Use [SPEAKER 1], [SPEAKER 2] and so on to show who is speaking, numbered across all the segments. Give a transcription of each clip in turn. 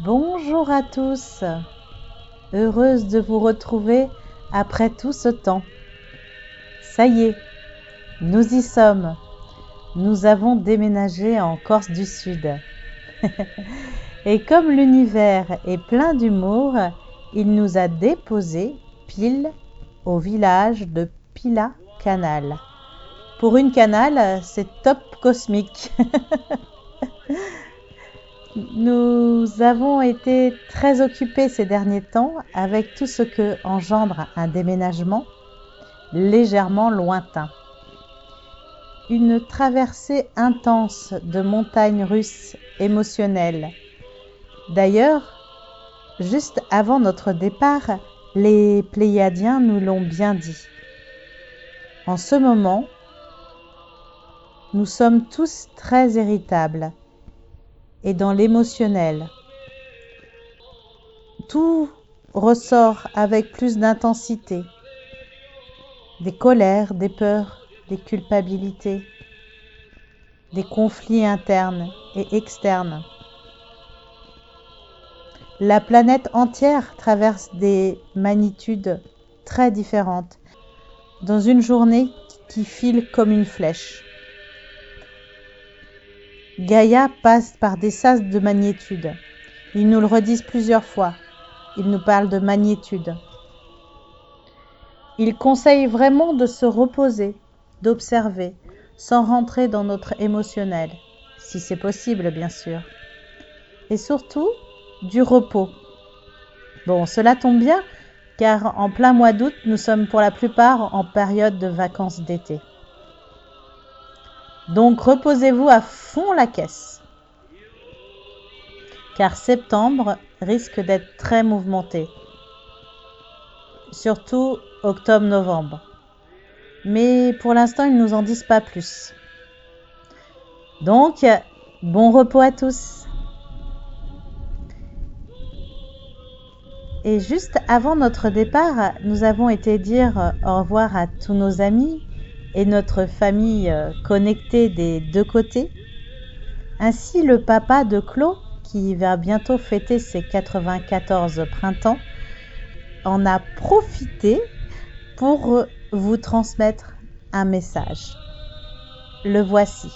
[SPEAKER 1] Bonjour à tous, heureuse de vous retrouver après tout ce temps. Ça y est, nous y sommes. Nous avons déménagé en Corse du Sud. Et comme l'univers est plein d'humour, il nous a déposés pile au village de Pila Canal. Pour une canal, c'est top cosmique. Nous avons été très occupés ces derniers temps avec tout ce que engendre un déménagement légèrement lointain. Une traversée intense de montagnes russes émotionnelles. D'ailleurs, juste avant notre départ, les Pléiadiens nous l'ont bien dit. En ce moment, nous sommes tous très irritables et dans l'émotionnel. Tout ressort avec plus d'intensité. Des colères, des peurs, des culpabilités, des conflits internes et externes. La planète entière traverse des magnitudes très différentes dans une journée qui file comme une flèche. Gaïa passe par des sas de magnitude. Ils nous le redisent plusieurs fois. Ils nous parlent de magnitude. Ils conseillent vraiment de se reposer, d'observer, sans rentrer dans notre émotionnel, si c'est possible bien sûr. Et surtout, du repos. Bon, cela tombe bien, car en plein mois d'août, nous sommes pour la plupart en période de vacances d'été. Donc reposez-vous à fond la caisse, car septembre risque d'être très mouvementé, surtout octobre-novembre. Mais pour l'instant, ils ne nous en disent pas plus. Donc, bon repos à tous. Et juste avant notre départ, nous avons été dire au revoir à tous nos amis et notre famille connectée des deux côtés. Ainsi, le papa de Claude, qui va bientôt fêter ses 94 printemps, en a profité pour vous transmettre un message. Le voici.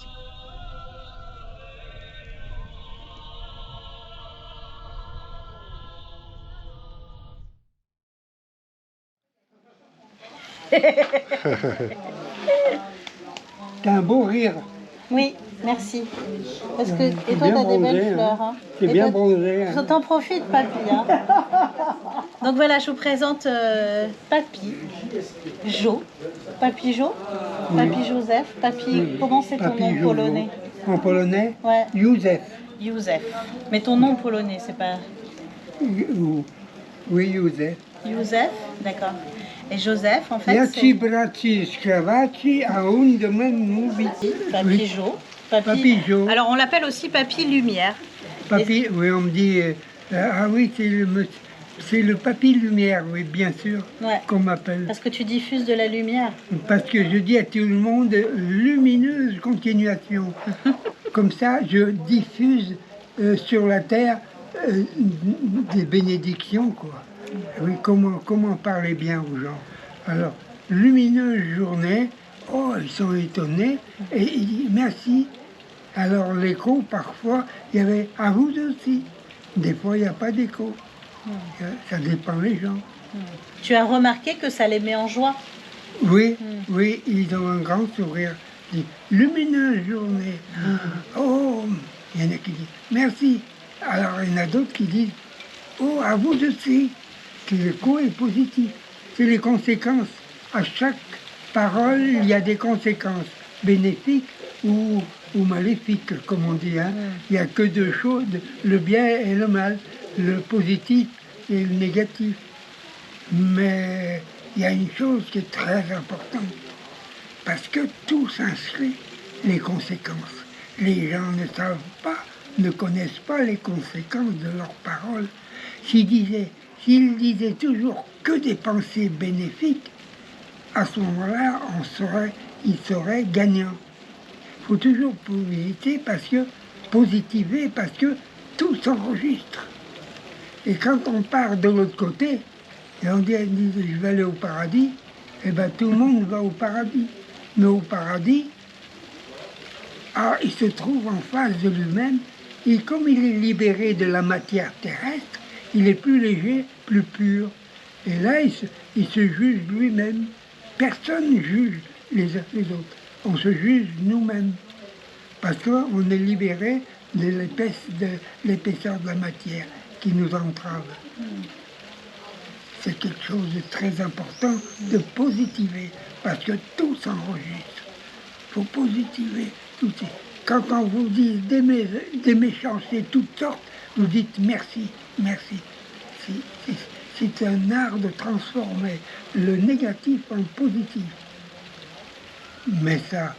[SPEAKER 2] T'as un beau rire.
[SPEAKER 1] Oui, merci. Parce que, et
[SPEAKER 2] C'est
[SPEAKER 1] toi,
[SPEAKER 2] bien
[SPEAKER 1] t'as des
[SPEAKER 2] bronzé,
[SPEAKER 1] belles
[SPEAKER 2] hein.
[SPEAKER 1] fleurs. Hein.
[SPEAKER 2] C'est
[SPEAKER 1] Et
[SPEAKER 2] bien
[SPEAKER 1] toi,
[SPEAKER 2] bronzé. Hein.
[SPEAKER 1] t'en profites, papy. Hein. Donc voilà, je vous présente Papy Jo. Papy Jo, Papy Joseph, Papy,
[SPEAKER 2] Oui.
[SPEAKER 1] comment c'est ton
[SPEAKER 2] Papy
[SPEAKER 1] nom
[SPEAKER 2] Jojo.
[SPEAKER 1] polonais?
[SPEAKER 2] En polonais,
[SPEAKER 1] Ouais,
[SPEAKER 2] Józef.
[SPEAKER 1] Józef. Mais ton nom polonais, c'est pas
[SPEAKER 2] Oui, Józef.
[SPEAKER 1] Józef, d'accord. Et Joseph, en fait,
[SPEAKER 2] Ja
[SPEAKER 1] c'est
[SPEAKER 2] ci braci skrywaci, a on de même mówić.
[SPEAKER 1] Papy
[SPEAKER 2] Oui.
[SPEAKER 1] Jo.
[SPEAKER 2] Papy Jo.
[SPEAKER 1] Alors on l'appelle aussi Papy Lumière.
[SPEAKER 2] Papy, oui, on me dit. Ah oui, c'est le papy lumière, oui, bien sûr,
[SPEAKER 1] Ouais.
[SPEAKER 2] qu'on m'appelle.
[SPEAKER 1] Parce que tu diffuses de la lumière.
[SPEAKER 2] Parce que je dis à tout le monde, lumineuse continuation. Comme ça, je diffuse sur la terre des bénédictions, quoi. Oui, comment parler bien aux gens. Alors, lumineuse journée, oh, ils sont étonnés, et ils disent merci. Alors, l'écho, parfois, il y avait à vous aussi. Des fois, il n'y a pas d'écho. Ça dépend des gens.
[SPEAKER 1] Tu as remarqué que ça les met en joie.
[SPEAKER 2] Oui, oui, ils ont un grand sourire. Ils disent, lumineuse journée. Oh, il y en a qui disent merci. Alors il y en a d'autres qui disent oh, à vous aussi. Que le coup est positif. C'est les conséquences. À chaque parole, il y a des conséquences bénéfiques ou maléfiques, comme on dit. Hein. Il n'y a que deux choses, le bien et le mal, le positif et le négatif. Mais il y a une chose qui est très importante, parce que tout s'inscrit les conséquences. Les gens ne savent pas, ne connaissent pas les conséquences de leurs paroles. S'ils disaient toujours que des pensées bénéfiques, à ce moment-là, ils seraient gagnants. Il faut toujours positiver parce que tout s'enregistre. Et quand on part de l'autre côté, et on dit, je vais aller au paradis, eh bien tout le monde va au paradis. Mais au paradis, il se trouve en face de lui-même, et comme il est libéré de la matière terrestre, il est plus léger, plus pur. Et là, il se juge lui-même. Personne ne juge les uns les autres. On se juge nous-mêmes. Parce qu'on est libéré de l'épaisseur de la matière qui nous entrave. C'est quelque chose de très important de positiver, parce que tout s'enregistre. Il faut positiver tout. Quand on vous dit des méchancetés toutes sortes, vous dites merci, merci. C'est un art de transformer le négatif en positif. Mais ça,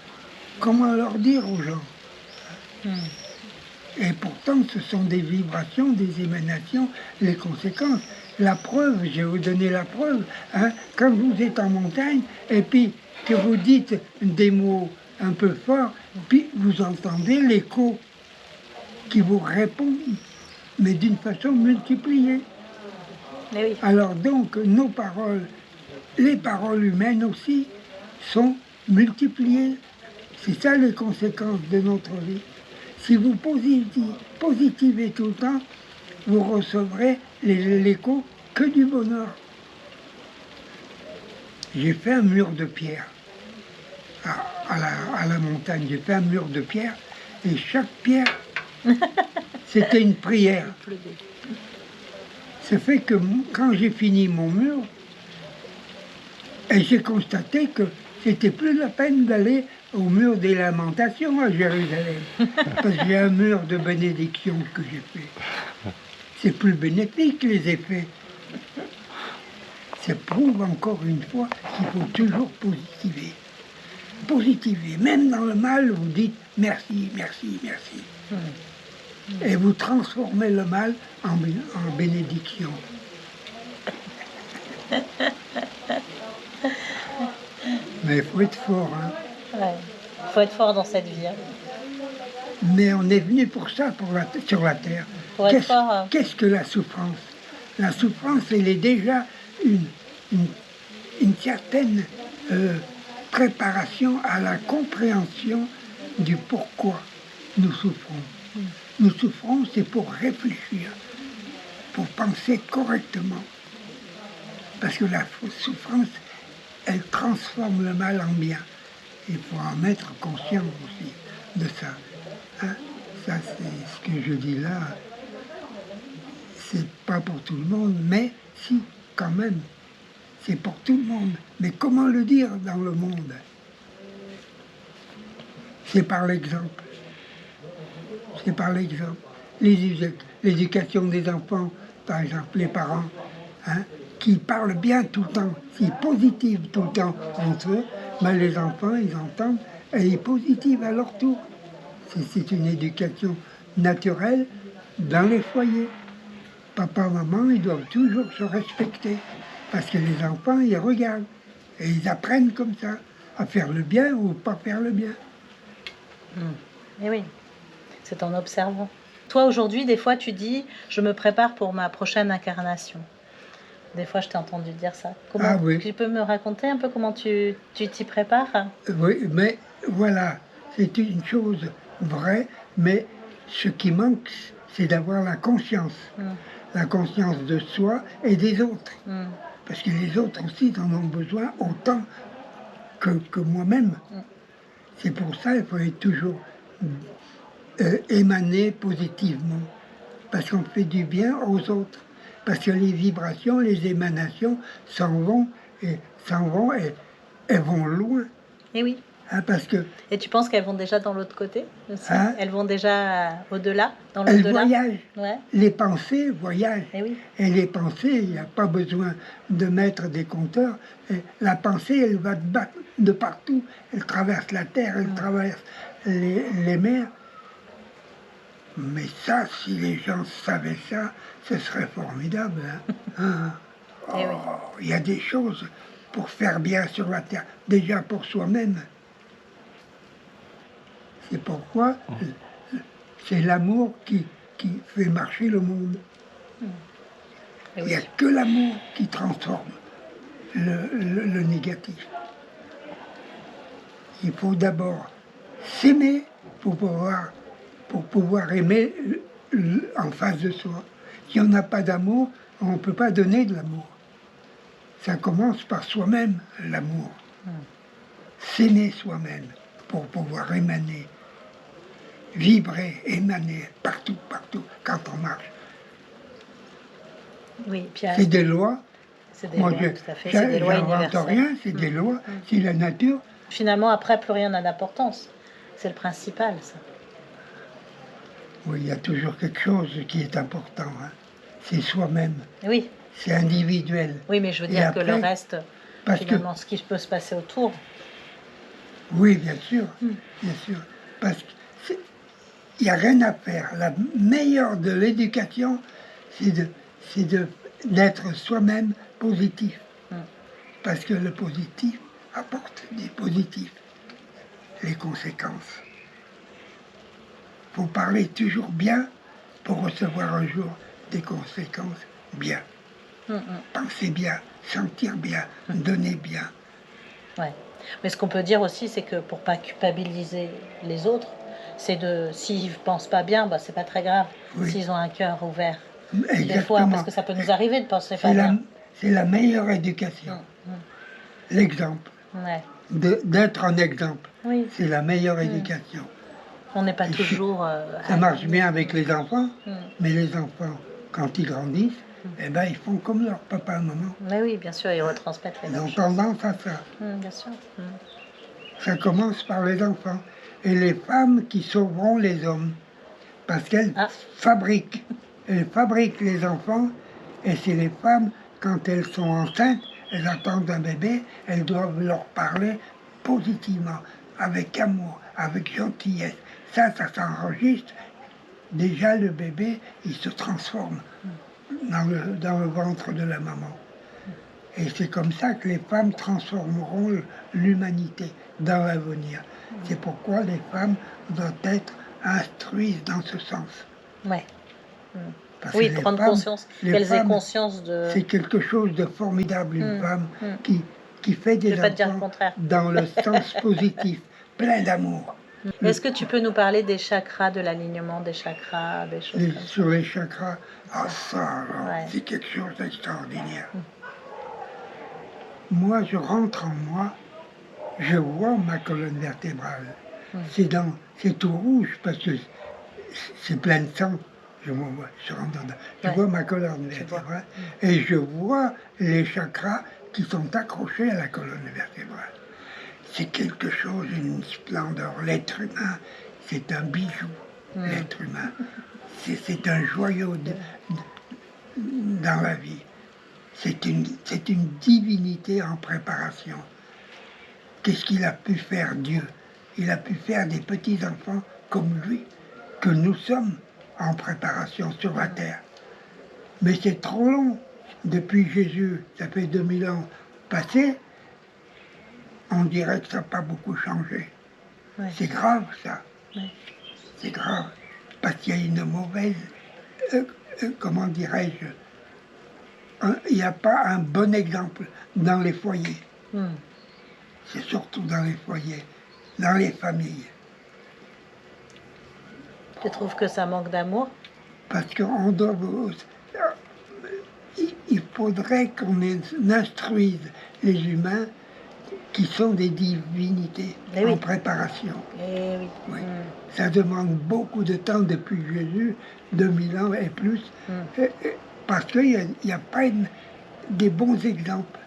[SPEAKER 2] comment leur dire aux gens? Et pourtant, ce sont des vibrations, des émanations, les conséquences. La preuve, je vais vous donner la preuve, hein, quand vous êtes en montagne et puis que vous dites des mots un peu forts, puis vous entendez l'écho qui vous répond, mais d'une façon multipliée.
[SPEAKER 1] Mais oui.
[SPEAKER 2] Alors donc, nos paroles, les paroles humaines aussi, sont multipliées. C'est ça les conséquences de notre vie. Si vous positivez tout le temps, vous recevrez l'écho que du bonheur. J'ai fait un mur de pierre à la montagne. J'ai fait un mur de pierre et chaque pierre, c'était une prière. Ça fait que quand j'ai fini mon mur, et j'ai constaté que c'était plus la peine d'aller au mur des lamentations à Jérusalem. Parce que j'ai un mur de bénédiction que j'ai fait. C'est plus bénéfique les effets. Ça prouve encore une fois qu'il faut toujours positiver. Positiver. Même dans le mal, vous dites merci, merci, merci. Et vous transformez le mal en bénédiction. Mais il faut être fort. Hein.
[SPEAKER 1] Ouais. Il faut être fort dans cette vie. Hein.
[SPEAKER 2] Mais on est venu pour ça, sur la Terre. Qu'est-ce que la souffrance? La souffrance, elle est déjà une certaine préparation à la compréhension du pourquoi nous souffrons. Nous souffrons, c'est pour réfléchir, pour penser correctement. Parce que la souffrance, elle transforme le mal en bien. Il faut en être conscient aussi de ça. Hein? Ça, c'est ce que je dis là. C'est pas pour tout le monde, mais si, quand même. C'est pour tout le monde. Mais comment le dire dans le monde? C'est par l'exemple. C'est par l'exemple. L'éducation des enfants, par exemple, les parents, hein, qui parlent bien tout le temps, qui positivent tout le temps entre eux, ben les enfants, ils entendent, et ils positivent à leur tour. C'est une éducation naturelle dans les foyers. Papa, maman, ils doivent toujours se respecter. Parce que les enfants, ils regardent. Et ils apprennent comme ça, à faire le bien ou pas faire le bien.
[SPEAKER 1] Et oui, c'est en observant. Toi, aujourd'hui, des fois, tu dis, je me prépare pour ma prochaine incarnation. Des fois, je t'ai entendu dire ça. Comment,
[SPEAKER 2] oui.
[SPEAKER 1] Tu peux me raconter un peu comment tu t'y prépares?
[SPEAKER 2] Oui, mais voilà, c'est une chose vraie, mais ce qui manque, c'est d'avoir la conscience. La conscience de soi et des autres. Parce que les autres aussi en ont besoin autant que moi-même. C'est pour ça qu'il faut être toujours émaner positivement. Parce qu'on fait du bien aux autres. Parce que les vibrations, les émanations s'en vont et elles vont loin.
[SPEAKER 1] Et oui.
[SPEAKER 2] Hein, parce que,
[SPEAKER 1] et tu penses qu'elles vont déjà dans l'autre côté aussi?
[SPEAKER 2] Hein?
[SPEAKER 1] Elles vont déjà au-delà, dans
[SPEAKER 2] elles
[SPEAKER 1] l'au-delà?
[SPEAKER 2] voyagent.
[SPEAKER 1] Ouais.
[SPEAKER 2] Les pensées voyagent.
[SPEAKER 1] Et oui.
[SPEAKER 2] Et les pensées, il n'y a pas besoin de mettre des compteurs. Et la pensée, elle va de partout. Elle traverse la terre, elle traverse les mers. Mais ça, si les gens savaient ça, ce serait formidable. Hein?
[SPEAKER 1] Et oui.
[SPEAKER 2] Il y a des choses pour faire bien sur la terre, déjà pour soi-même. C'est pourquoi c'est l'amour qui fait marcher le monde. Il n'y a que l'amour qui transforme le négatif. Il faut d'abord s'aimer pour pouvoir aimer en face de soi. Si on n'a pas d'amour, on ne peut pas donner de l'amour. Ça commence par soi-même, l'amour. S'aimer soi-même pour pouvoir émaner, vibrer, émaner partout, quand on marche.
[SPEAKER 3] Oui, puis
[SPEAKER 2] C'est des lois.
[SPEAKER 3] c'est des lois, tout à fait. C'est des lois universelles.
[SPEAKER 2] Rien, c'est des lois, c'est la nature.
[SPEAKER 3] Finalement, après, plus rien n'a d'importance. C'est le principal, ça.
[SPEAKER 2] Oui, il y a toujours quelque chose qui est important. Hein. C'est soi-même.
[SPEAKER 3] Oui.
[SPEAKER 2] C'est individuel.
[SPEAKER 3] Oui, mais je veux dire
[SPEAKER 2] après,
[SPEAKER 3] que le reste, finalement, ce qui peut se passer autour.
[SPEAKER 2] Oui, bien sûr. Bien sûr. Parce qu'il n'y a rien à faire. La meilleure de l'éducation, c'est d'être soi-même positif. Parce que le positif apporte des positifs. Les conséquences. Il faut parler toujours bien pour recevoir un jour des conséquences bien. Penser bien, sentir bien, donner bien.
[SPEAKER 3] Ouais. Mais ce qu'on peut dire aussi, c'est que pour pas culpabiliser les autres, c'est s'ils pensent pas bien, bah c'est pas très grave.
[SPEAKER 2] Oui.
[SPEAKER 3] S'ils ont un cœur ouvert.
[SPEAKER 2] Exactement.
[SPEAKER 3] Des fois, parce que ça peut nous arriver de penser pas bien.
[SPEAKER 2] C'est la meilleure éducation. L'exemple.
[SPEAKER 3] Ouais.
[SPEAKER 2] D'être un exemple.
[SPEAKER 3] Oui.
[SPEAKER 2] C'est la meilleure éducation.
[SPEAKER 3] On n'est pas toujours...
[SPEAKER 2] ça marche bien avec les enfants, mais les enfants, quand ils grandissent, eh ben, ils font comme leur papa et maman.
[SPEAKER 3] Mais oui, bien sûr, ils retransmettent les mêmes
[SPEAKER 2] Ils ont
[SPEAKER 3] choses.
[SPEAKER 2] tendance à ça.
[SPEAKER 3] Bien sûr.
[SPEAKER 2] Ça commence par les enfants. Et les femmes qui sauveront les hommes. Parce qu'elles fabriquent. Elles fabriquent les enfants. Et c'est les femmes, quand elles sont enceintes, elles attendent un bébé, elles doivent leur parler positivement, avec amour, avec gentillesse. Ça s'enregistre. Déjà, le bébé, il se transforme dans le ventre de la maman. Et c'est comme ça que les femmes transformeront l'humanité dans l'avenir. C'est pourquoi les femmes doivent être instruites dans ce sens.
[SPEAKER 3] Ouais.
[SPEAKER 2] Parce
[SPEAKER 3] Oui,
[SPEAKER 2] que
[SPEAKER 3] prendre conscience, qu'elles aient conscience de...
[SPEAKER 2] C'est quelque chose de formidable, une femme qui fait des enfants dans le sens positif, plein d'amour.
[SPEAKER 3] Est-ce que tu peux nous parler des chakras, de l'alignement des chakras, des choses comme ça?
[SPEAKER 2] Sur les chakras, c'est quelque chose d'extraordinaire. Moi, je rentre en moi, je vois ma colonne vertébrale. C'est tout rouge parce que c'est plein de sang. Je rentre dedans. Je vois ma colonne vertébrale et je vois les chakras qui sont accrochés à la colonne vertébrale. C'est quelque chose, une splendeur. L'être humain, c'est un bijou. L'être humain, c'est un joyau dans la vie. C'est une divinité en préparation. Qu'est-ce qu'il a pu faire, Dieu? Il a pu faire des petits-enfants comme lui, que nous sommes en préparation sur la terre. Mais c'est trop long. Depuis Jésus, ça fait 2000 ans passés, on dirait que ça n'a pas beaucoup changé. Ouais. C'est grave, ça. Ouais. C'est grave. Parce qu'il y a une mauvaise... comment dirais-je? Il n'y a pas un bon exemple dans les foyers. C'est surtout dans les foyers, dans les familles.
[SPEAKER 3] Tu trouves que ça manque d'amour?
[SPEAKER 2] Parce qu'on doit... Il faudrait qu'on instruise les humains qui sont des divinités en préparation. Oui. Ça demande beaucoup de temps depuis Jésus, 2000 ans et plus, parce qu'il n'y a pas des bons exemples.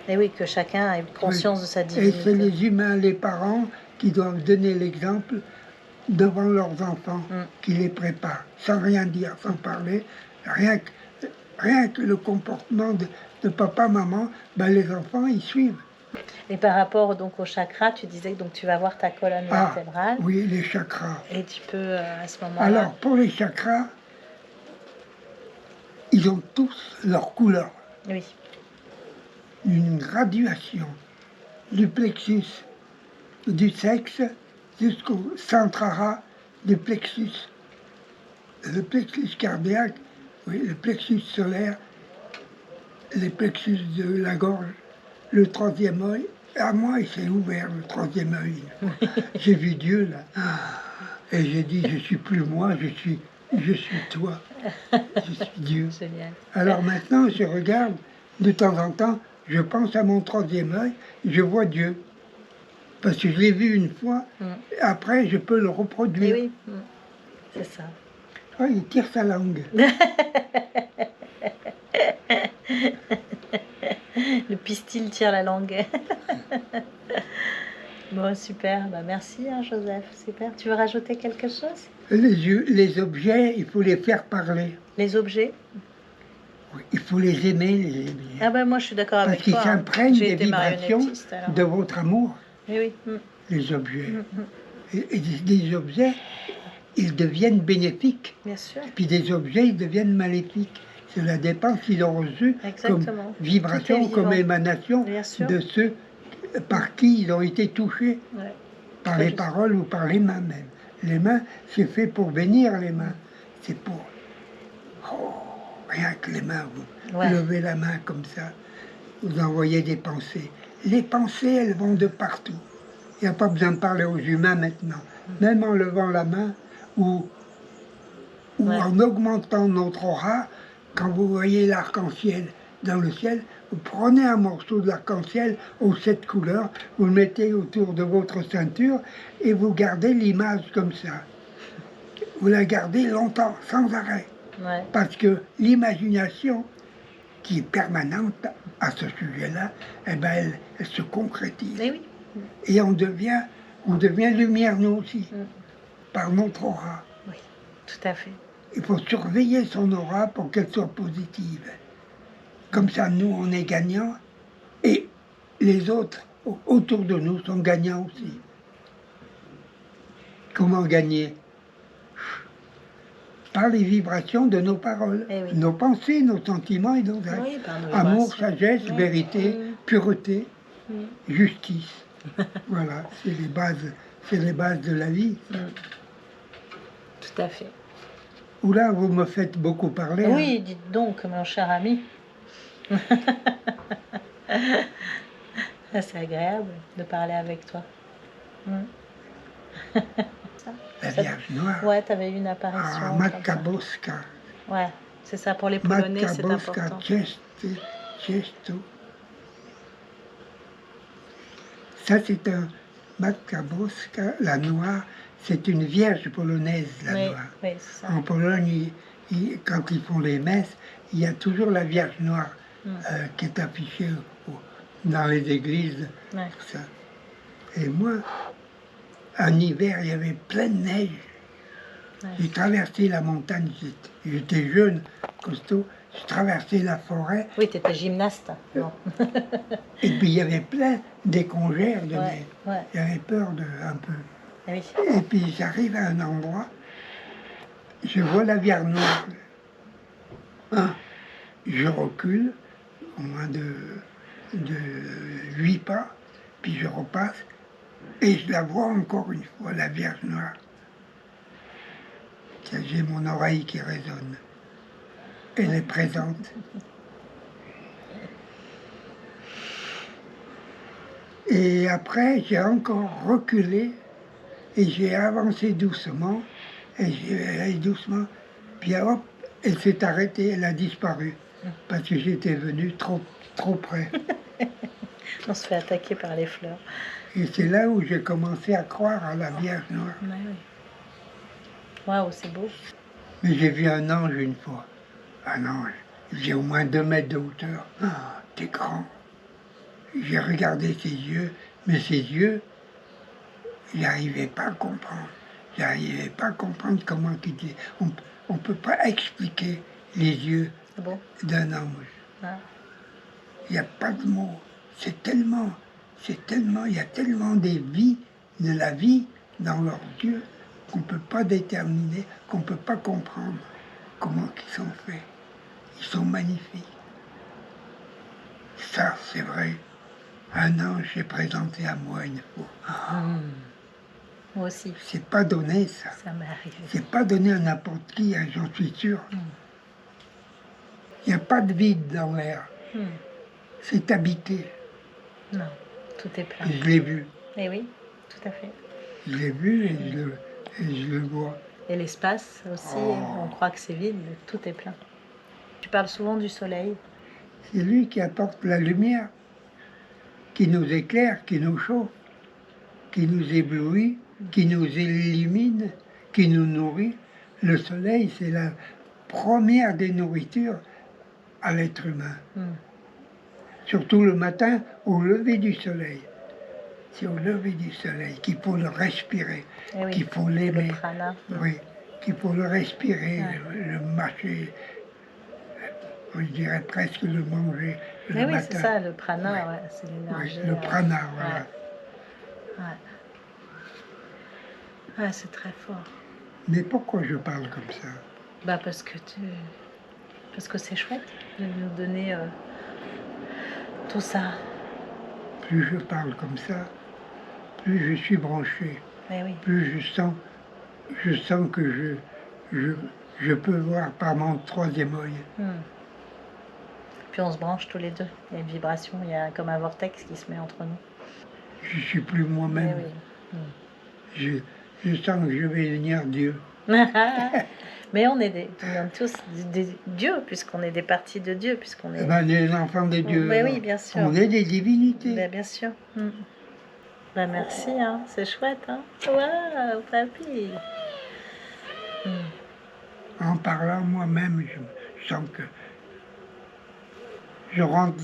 [SPEAKER 3] Et oui, que chacun ait conscience de sa divinité.
[SPEAKER 2] Et c'est les humains, les parents, qui doivent donner l'exemple devant leurs enfants, qui les préparent, sans rien dire, sans parler, rien que le comportement de papa, maman, ben les enfants, ils suivent.
[SPEAKER 3] Et par rapport donc au chakra, tu disais que donc tu vas voir ta colonne vertébrale.
[SPEAKER 2] Oui, les chakras.
[SPEAKER 3] Et tu peux à ce moment-là...
[SPEAKER 2] Alors, pour les chakras, ils ont tous leur couleur.
[SPEAKER 3] Oui.
[SPEAKER 2] Une graduation du plexus du sexe jusqu'au centrara du plexus. Le plexus cardiaque Oui, le plexus solaire, les plexus de la gorge, le troisième œil. À moi, il s'est ouvert, le troisième œil. J'ai vu Dieu, là. Et j'ai dit, je suis plus moi, je suis toi. Je suis Dieu.
[SPEAKER 3] Génial.
[SPEAKER 2] Alors maintenant, je regarde, de temps en temps, je pense à mon troisième œil, je vois Dieu. Parce que je l'ai vu une fois, après, je peux le reproduire.
[SPEAKER 3] Et oui, c'est ça.
[SPEAKER 2] Oh, il tire sa langue.
[SPEAKER 3] Le pistil tire la langue. Bon, super. Bah, merci, hein, Joseph. Super. Tu veux rajouter quelque chose?
[SPEAKER 2] Les objets, il faut les faire parler.
[SPEAKER 3] Les objets?
[SPEAKER 2] Oui, il faut les aimer.
[SPEAKER 3] Ah ben moi, je suis d'accord avec toi.
[SPEAKER 2] Parce qu'ils s'imprègnent
[SPEAKER 3] J'ai
[SPEAKER 2] des
[SPEAKER 3] été
[SPEAKER 2] vibrations
[SPEAKER 3] marionnettiste, alors.
[SPEAKER 2] de votre amour,
[SPEAKER 3] Oui, oui.
[SPEAKER 2] les objets. Et des objets, ils deviennent bénéfiques.
[SPEAKER 3] Bien sûr.
[SPEAKER 2] Puis des objets, ils deviennent maléfiques. Cela dépend s'ils ont reçu comme
[SPEAKER 3] Exactement.
[SPEAKER 2] vibration, comme émanation
[SPEAKER 3] Bien sûr.
[SPEAKER 2] de ceux par qui ils ont été touchés,
[SPEAKER 3] Ouais.
[SPEAKER 2] par
[SPEAKER 3] Très
[SPEAKER 2] les
[SPEAKER 3] juste.
[SPEAKER 2] paroles ou par les mains même. Les mains, c'est fait pour bénir les mains. C'est pour... Oh, rien que les mains, vous levez la main comme ça, vous envoyez des pensées. Les pensées, elles vont de partout. Il n'y a pas besoin de parler aux humains maintenant. Même en levant la main ou en augmentant notre aura, quand vous voyez l'arc-en-ciel dans le ciel, vous prenez un morceau de l'arc-en-ciel aux 7 couleurs, vous le mettez autour de votre ceinture et vous gardez l'image comme ça. Vous la gardez longtemps, sans arrêt.
[SPEAKER 3] Ouais.
[SPEAKER 2] Parce que l'imagination, qui est permanente à ce sujet-là, eh ben elle se concrétise.
[SPEAKER 3] Mais oui.
[SPEAKER 2] Et on devient lumière nous aussi, par notre aura.
[SPEAKER 3] Oui, tout à fait.
[SPEAKER 2] Il faut surveiller son aura pour qu'elle soit positive. Comme ça, nous, on est gagnants et les autres autour de nous sont gagnants aussi. Comment gagner? Par les vibrations de nos paroles, nos pensées, nos sentiments et nos actes.
[SPEAKER 3] Oui, par nos
[SPEAKER 2] amour,
[SPEAKER 3] vibrations.
[SPEAKER 2] sagesse, vérité, pureté, justice. Voilà, c'est les bases de la vie.
[SPEAKER 3] Tout à fait.
[SPEAKER 2] Oula, vous me faites beaucoup parler.
[SPEAKER 3] Oui, dites donc, mon cher ami. C'est agréable de parler avec toi.
[SPEAKER 2] La Vierge Noire.
[SPEAKER 3] Ouais, tu avais eu une apparition.
[SPEAKER 2] Ah, Matka Boska.
[SPEAKER 3] Ouais, c'est ça, pour les Polonais,
[SPEAKER 2] Matka
[SPEAKER 3] c'est
[SPEAKER 2] Boska
[SPEAKER 3] important.
[SPEAKER 2] Chesto. Ça, c'est un Matka Boska, la noire, c'est une vierge polonaise, la noire.
[SPEAKER 3] Oui, c'est ça.
[SPEAKER 2] En Pologne, quand ils font les messes, il y a toujours la Vierge Noire qui est affichée dans les églises. Tout ça. Et moi, en hiver, il y avait plein de neige. J'ai traversé la montagne, j'étais jeune, costaud, j'ai traversé la forêt.
[SPEAKER 3] Oui, tu étais gymnaste. Non.
[SPEAKER 2] Et puis il y avait plein d'écongères de neige.
[SPEAKER 3] Ouais.
[SPEAKER 2] J'avais peur un peu.
[SPEAKER 3] Oui.
[SPEAKER 2] Et puis j'arrive à un endroit, je vois la Vierge Noire. Je recule, au moins de 8 pas, puis je repasse, et je la vois encore une fois, la Vierge Noire. J'ai mon oreille qui résonne. Elle est présente. Et après, j'ai encore reculé, et j'ai avancé doucement, et j'ai allé doucement, puis hop, elle s'est arrêtée, elle a disparu, parce que j'étais venu trop près.
[SPEAKER 3] On se fait attaquer par les fleurs.
[SPEAKER 2] Et c'est là où j'ai commencé à croire à la Vierge Noire.
[SPEAKER 3] Ouais, oui. Waouh, c'est beau.
[SPEAKER 2] Mais j'ai vu un ange une fois. Un ange. J'ai au moins 2 mètres de hauteur. Ah, t'es grand. J'ai regardé ses yeux, mais ses yeux, j'arrivais pas à comprendre. J'arrivais pas à comprendre comment il était. On ne peut pas expliquer les yeux d'un ange. Il n'y a pas de mots. C'est tellement, il y a tellement de la vie dans leurs yeux qu'on ne peut pas déterminer, qu'on ne peut pas comprendre comment ils sont faits. Ils sont magnifiques. Ça, c'est vrai. Un ange s'est présenté à moi une fois.
[SPEAKER 3] Moi aussi.
[SPEAKER 2] C'est pas donné, ça.
[SPEAKER 3] Ça m'est arrivé.
[SPEAKER 2] C'est pas donné à n'importe qui, hein, j'en suis sûr. Il n'y a pas de vide dans l'air. C'est habité.
[SPEAKER 3] Non, tout est plein.
[SPEAKER 2] Et je l'ai vu.
[SPEAKER 3] Eh oui, tout à fait.
[SPEAKER 2] Je l'ai vu et je le vois.
[SPEAKER 3] Et l'espace aussi, on croit que c'est vide, mais tout est plein. Tu parles souvent du soleil.
[SPEAKER 2] C'est lui qui apporte la lumière, qui nous éclaire, qui nous chauffe, qui nous éblouit, qui nous illumine, qui nous nourrit. Le soleil, c'est la première des nourritures à l'être humain. Surtout le matin, au lever du soleil. C'est au lever du soleil qu'il faut le respirer,
[SPEAKER 3] Oui,
[SPEAKER 2] qu'il faut l'aimer.
[SPEAKER 3] Le prana.
[SPEAKER 2] Oui, qu'il faut le respirer, le mâcher. Je dirais presque le manger le
[SPEAKER 3] Mais
[SPEAKER 2] matin.
[SPEAKER 3] oui, c'est ça, le prana, ouais, c'est l'énergie.
[SPEAKER 2] Oui, le prana, voilà.
[SPEAKER 3] Ouais, c'est très fort.
[SPEAKER 2] Mais pourquoi je parle comme ça?
[SPEAKER 3] Bah parce que c'est chouette de nous donner tout ça.
[SPEAKER 2] Plus je parle comme ça, plus je suis branché.
[SPEAKER 3] Mais oui.
[SPEAKER 2] Plus je sens que je peux voir par mon troisième œil.
[SPEAKER 3] Puis on se branche tous les deux. Il y a une vibration, il y a comme un vortex qui se met entre nous.
[SPEAKER 2] Je suis plus moi-même.
[SPEAKER 3] Oui.
[SPEAKER 2] Je sens que je vais devenir Dieu.
[SPEAKER 3] Mais on est tous des dieux, puisqu'on est des parties de Dieu, puisqu'on est...
[SPEAKER 2] Ben, les enfants de Dieu.
[SPEAKER 3] Mais oui, bien sûr.
[SPEAKER 2] On est des divinités.
[SPEAKER 3] Ben, bien sûr. Ben, merci, hein. C'est chouette. Hein. Waouh, papy.
[SPEAKER 2] En parlant moi-même, je sens que je rentre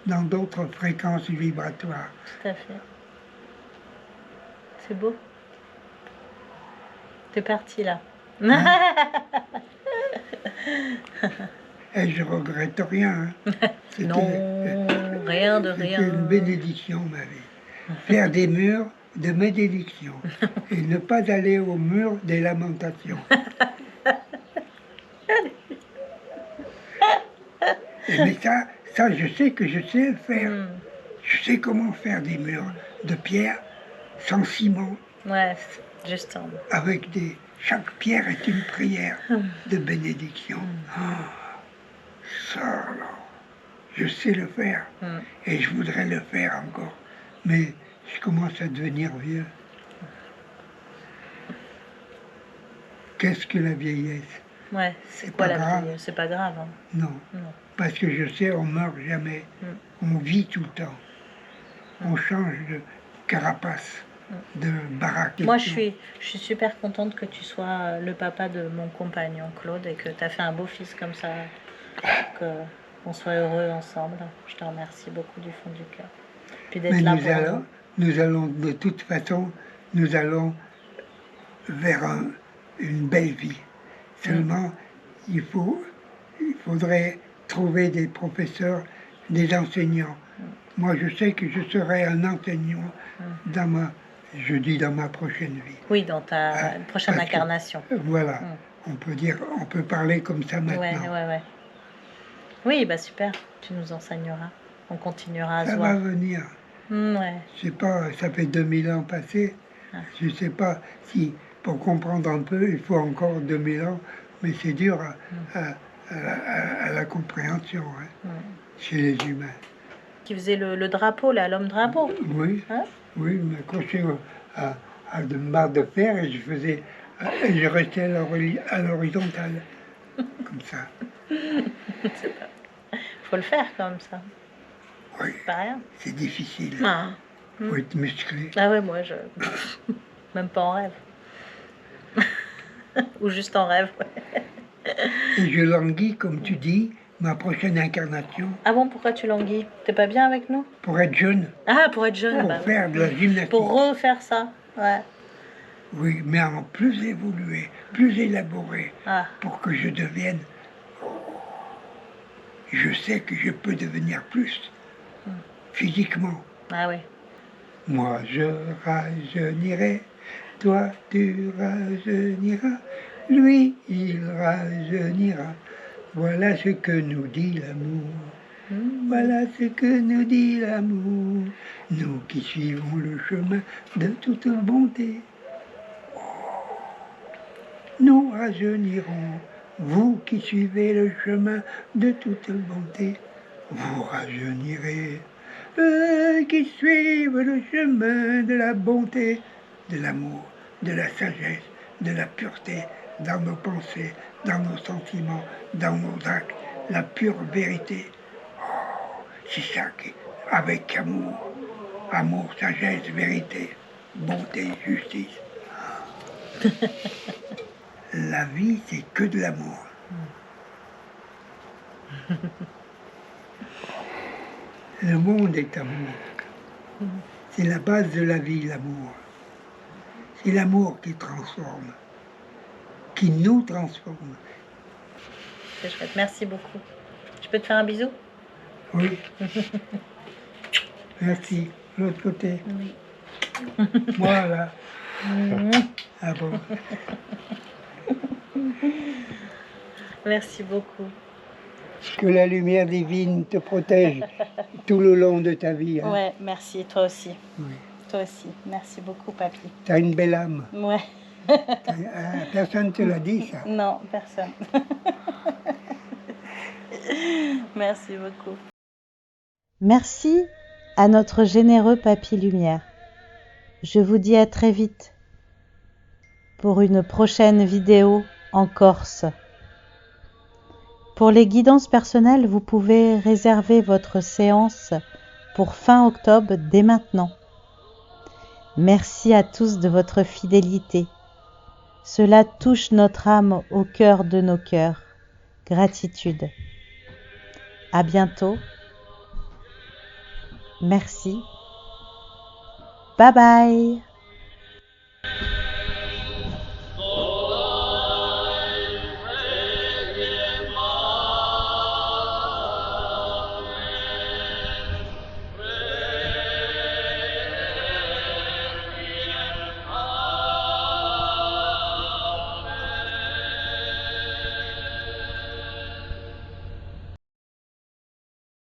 [SPEAKER 2] dans d'autres fréquences vibratoires.
[SPEAKER 3] Tout à fait. C'est beau. T'es parti là.
[SPEAKER 2] Hein? Et je regrette rien. Hein.
[SPEAKER 3] Non, rien de rien.
[SPEAKER 2] C'était une bénédiction, ma vie. Faire des murs de malédiction et ne pas aller au mur des lamentations. Mais ça, je sais que je sais le faire. Je sais comment faire des murs de pierre sans ciment.
[SPEAKER 3] Ouais, juste
[SPEAKER 2] avec chaque pierre est une prière de bénédiction. Ça, alors, je sais le faire et je voudrais le faire encore. Mais je commence à devenir vieux. Qu'est-ce que la vieillesse?
[SPEAKER 3] Ouais, c'est quoi la vieillesse? C'est pas grave. Hein.
[SPEAKER 2] Non, parce que je sais, on meurt jamais. On vit tout le temps. On change de carapace, de baraque.
[SPEAKER 3] Moi, je suis super contente que tu sois le papa de mon compagnon Claude et que tu as fait un beau fils comme ça, qu'on soit heureux ensemble. Je te remercie beaucoup du fond du cœur. Puis d'être là pour nous.
[SPEAKER 2] Nous allons, de toute façon, nous allons vers une belle vie. Seulement, il faudrait trouver des professeurs, des enseignants. Moi, je sais que je serai un enseignant dans ma prochaine vie.
[SPEAKER 3] Oui, dans ta prochaine incarnation.
[SPEAKER 2] Voilà, on peut parler comme ça maintenant.
[SPEAKER 3] Ouais. Oui, bah super, tu nous enseigneras. On continuera à se
[SPEAKER 2] voir. Ça va venir.
[SPEAKER 3] Ouais.
[SPEAKER 2] Je sais pas, ça fait 2000 ans passés. Je ne sais pas si, pour comprendre un peu, il faut encore 2000 ans, mais c'est dur à la compréhension chez les humains.
[SPEAKER 3] Qui faisait le drapeau, là, l'homme drapeau.
[SPEAKER 2] Oui, oui, il m'accrochait à une barre de fer et je restais à l'horizontale, comme ça.
[SPEAKER 3] Faut le faire comme ça.
[SPEAKER 2] Oui,
[SPEAKER 3] c'est pas rien.
[SPEAKER 2] C'est difficile. Faut être musclé.
[SPEAKER 3] Ah ouais, moi, même pas en rêve. Ou juste en rêve,
[SPEAKER 2] Et je languis, comme tu dis, ma prochaine incarnation.
[SPEAKER 3] Ah bon, pourquoi tu languis? T'es pas bien avec nous?
[SPEAKER 2] Pour être jeune.
[SPEAKER 3] Ah, pour être jeune.
[SPEAKER 2] Pour faire de la gymnastique.
[SPEAKER 3] Pour refaire ça, ouais.
[SPEAKER 2] Oui, mais en plus évolué, plus élaboré, pour que je devienne... Je sais que je peux devenir plus, physiquement.
[SPEAKER 3] Ah oui.
[SPEAKER 2] Moi, je rajeunirai, toi, tu rajeuniras, lui, il rajeunira. Voilà ce que nous dit l'amour. Voilà ce que nous dit l'amour. Nous qui suivons le chemin de toute bonté. Nous rajeunirons Vous qui suivez le chemin de toute bonté, vous rajeunirez. Eux qui suivent le chemin de la bonté, de l'amour, de la sagesse, de la pureté, dans nos pensées, dans nos sentiments, dans nos actes, la pure vérité. Oh, c'est ça qui, avec amour, amour, sagesse, vérité, bonté, justice. La vie, c'est que de l'amour. Le monde est amour. C'est la base de la vie, l'amour. C'est l'amour qui transforme, qui nous transforme.
[SPEAKER 3] C'est chouette, merci beaucoup. Je peux te faire un bisou?
[SPEAKER 2] Oui. Merci. L'autre côté.
[SPEAKER 3] Oui.
[SPEAKER 2] Voilà. Ah bon.
[SPEAKER 3] Merci beaucoup.
[SPEAKER 2] Que la lumière divine te protège tout le long de ta vie. Hein.
[SPEAKER 3] Ouais, merci. Toi aussi.
[SPEAKER 2] Oui.
[SPEAKER 3] Toi aussi. Merci beaucoup, papy.
[SPEAKER 2] T'as une belle âme.
[SPEAKER 3] Ouais.
[SPEAKER 2] Personne ne te l'a dit, ça.
[SPEAKER 3] Non, personne. Merci beaucoup.
[SPEAKER 1] Merci à notre généreux Papy Lumière. Je vous dis à très vite pour une prochaine vidéo en Corse. Pour les guidances personnelles, vous pouvez réserver votre séance pour fin octobre dès maintenant. Merci à tous de votre fidélité. Cela touche notre âme au cœur de nos cœurs. Gratitude. À bientôt. Merci. Bye bye.